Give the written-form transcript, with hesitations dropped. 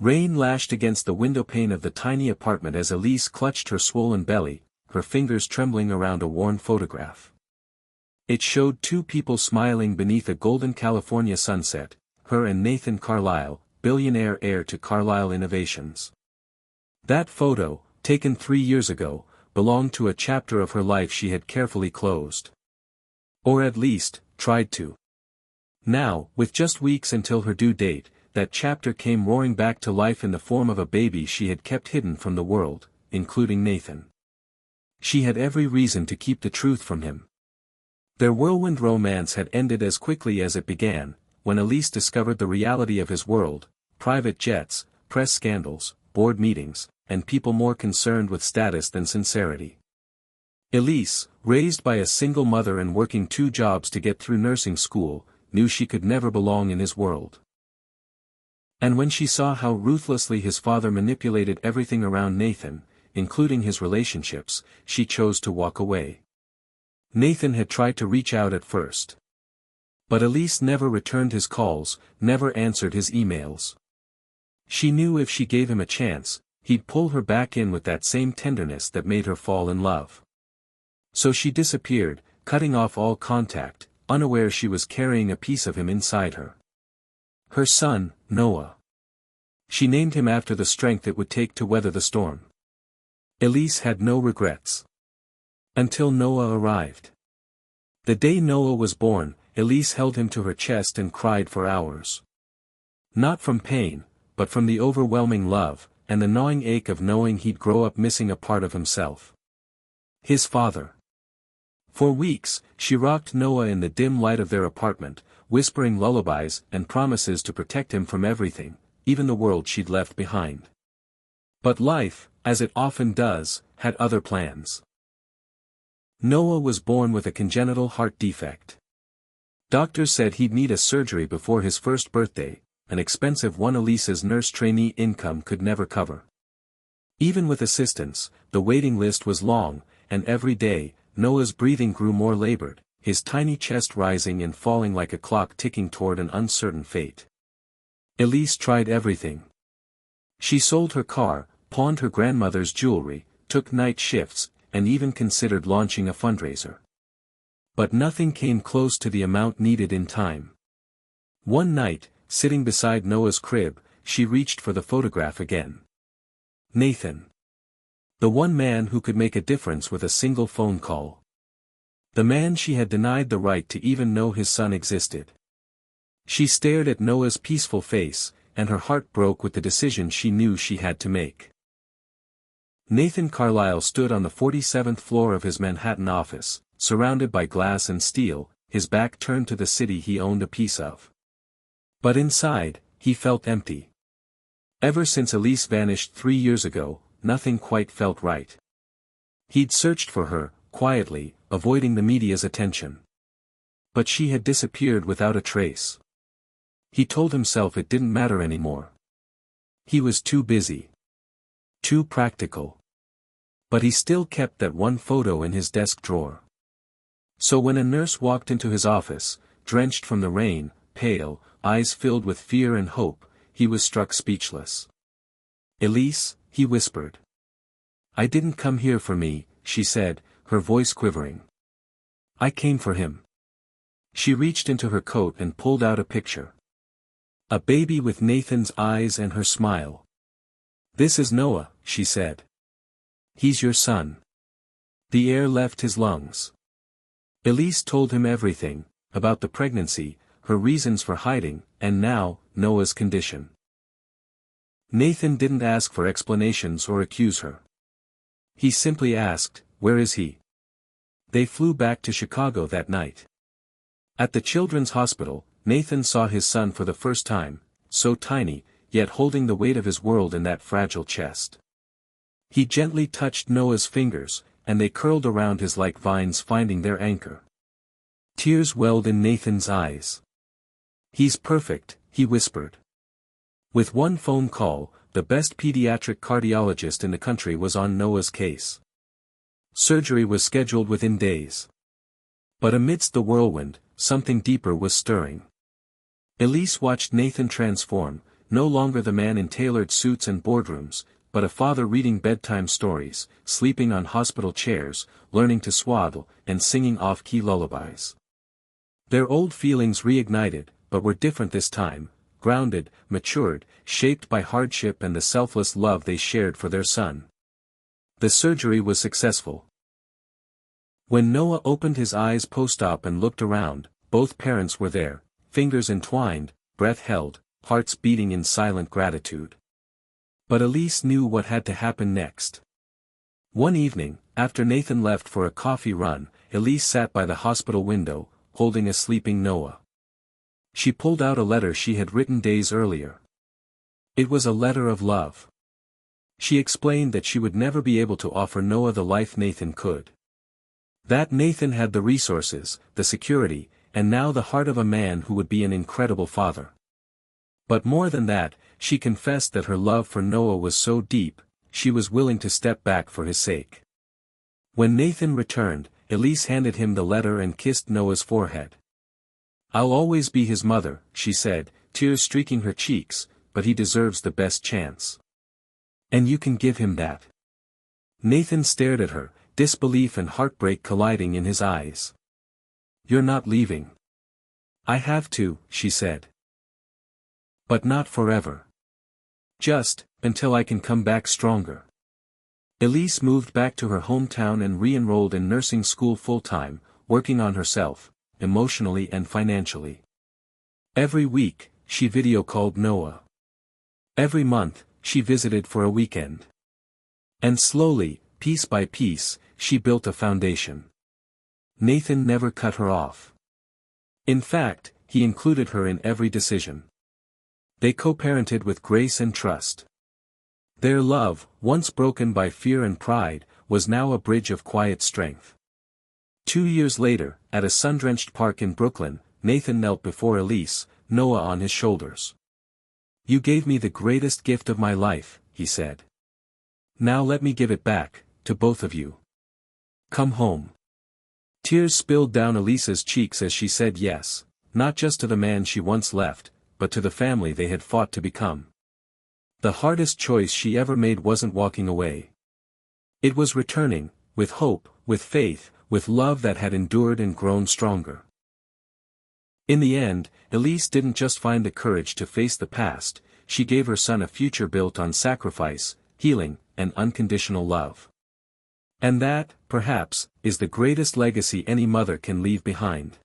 Rain lashed against the windowpane of the tiny apartment as Elise clutched her swollen belly, her fingers trembling around a worn photograph. It showed two people smiling beneath a golden California sunset, her and Nathan Carlisle, billionaire heir to Carlisle Innovations. That photo, taken 3 years ago, belonged to a chapter of her life she had carefully closed. Or at least, tried to. Now, with just weeks until her due date, that chapter came roaring back to life in the form of a baby she had kept hidden from the world, including Nathan. She had every reason to keep the truth from him. Their whirlwind romance had ended as quickly as it began, when Elise discovered the reality of his world: private jets, press scandals, board meetings, and people more concerned with status than sincerity. Elise, raised by a single mother and working 2 jobs to get through nursing school, knew she could never belong in his world. And when she saw how ruthlessly his father manipulated everything around Nathan, including his relationships, she chose to walk away. Nathan had tried to reach out at first. But Elise never returned his calls, never answered his emails. She knew if she gave him a chance, he'd pull her back in with that same tenderness that made her fall in love. So she disappeared, cutting off all contact, unaware she was carrying a piece of him inside her. Her son, Noah. She named him after the strength it would take to weather the storm. Elise had no regrets. Until Noah arrived. The day Noah was born, Elise held him to her chest and cried for hours. Not from pain, but from the overwhelming love, and the gnawing ache of knowing he'd grow up missing a part of himself. His father. For weeks, she rocked Noah in the dim light of their apartment, whispering lullabies and promises to protect him from everything, even the world she'd left behind. But life, as it often does, had other plans. Noah was born with a congenital heart defect. Doctors said he'd need a surgery before his first birthday, an expensive one Elise's nurse trainee income could never cover. Even with assistance, the waiting list was long, and every day, Noah's breathing grew more labored, his tiny chest rising and falling like a clock ticking toward an uncertain fate. Elise tried everything. She sold her car, pawned her grandmother's jewelry, took night shifts, and even considered launching a fundraiser. But nothing came close to the amount needed in time. One night, sitting beside Noah's crib, she reached for the photograph again. Nathan. The one man who could make a difference with a single phone call. The man she had denied the right to even know his son existed. She stared at Noah's peaceful face, and her heart broke with the decision she knew she had to make. Nathan Carlisle stood on the 47th floor of his Manhattan office, surrounded by glass and steel, his back turned to the city he owned a piece of. But inside, he felt empty. Ever since Elise vanished 3 years ago, nothing quite felt right. He'd searched for her, quietly, avoiding the media's attention. But she had disappeared without a trace. He told himself it didn't matter anymore. He was too busy. Too practical. But he still kept that one photo in his desk drawer. So when a nurse walked into his office, drenched from the rain, pale, eyes filled with fear and hope, he was struck speechless. "Elise," he whispered. "I didn't come here for me," she said, her voice quivering. "I came for him." She reached into her coat and pulled out a picture. A baby with Nathan's eyes and her smile. "This is Noah," she said. "He's your son." The air left his lungs. Elise told him everything, about the pregnancy, her reasons for hiding, and now, Noah's condition. Nathan didn't ask for explanations or accuse her. He simply asked, "Where is he?" They flew back to Chicago that night. At the children's hospital, Nathan saw his son for the first time, so tiny, yet holding the weight of his world in that fragile chest. He gently touched Noah's fingers, and they curled around his like vines finding their anchor. Tears welled in Nathan's eyes. "He's perfect," he whispered. With one phone call, the best pediatric cardiologist in the country was on Noah's case. Surgery was scheduled within days. But amidst the whirlwind, something deeper was stirring. Elise watched Nathan transform, no longer the man in tailored suits and boardrooms, but a father reading bedtime stories, sleeping on hospital chairs, learning to swaddle, and singing off-key lullabies. Their old feelings reignited, but were different this time, grounded, matured, shaped by hardship and the selfless love they shared for their son. The surgery was successful. When Noah opened his eyes post-op and looked around, both parents were there, fingers entwined, breath held, hearts beating in silent gratitude. But Elise knew what had to happen next. One evening, after Nathan left for a coffee run, Elise sat by the hospital window, holding a sleeping Noah. She pulled out a letter she had written days earlier. It was a letter of love. She explained that she would never be able to offer Noah the life Nathan could. That Nathan had the resources, the security, and now the heart of a man who would be an incredible father. But more than that, she confessed that her love for Noah was so deep, she was willing to step back for his sake. When Nathan returned, Elise handed him the letter and kissed Noah's forehead. "I'll always be his mother," she said, tears streaking her cheeks, "but he deserves the best chance. And you can give him that." Nathan stared at her, disbelief and heartbreak colliding in his eyes. "You're not leaving." "I have to," she said. "But not forever. Just, until I can come back stronger." Elise moved back to her hometown and re-enrolled in nursing school full-time, working on herself, emotionally and financially. Every week, she video-called Noah. Every month, she visited for a weekend. And slowly, piece by piece, she built a foundation. Nathan never cut her off. In fact, he included her in every decision. They co-parented with grace and trust. Their love, once broken by fear and pride, was now a bridge of quiet strength. 2 years later, at a sun-drenched park in Brooklyn, Nathan knelt before Elise, Noah on his shoulders. "You gave me the greatest gift of my life," he said. "Now let me give it back, to both of you. Come home." Tears spilled down Elise's cheeks as she said yes, not just to the man she once left, but to the family they had fought to become. The hardest choice she ever made wasn't walking away. It was returning, with hope, with faith, with love that had endured and grown stronger. In the end, Elise didn't just find the courage to face the past, she gave her son a future built on sacrifice, healing, and unconditional love. And that, perhaps, is the greatest legacy any mother can leave behind.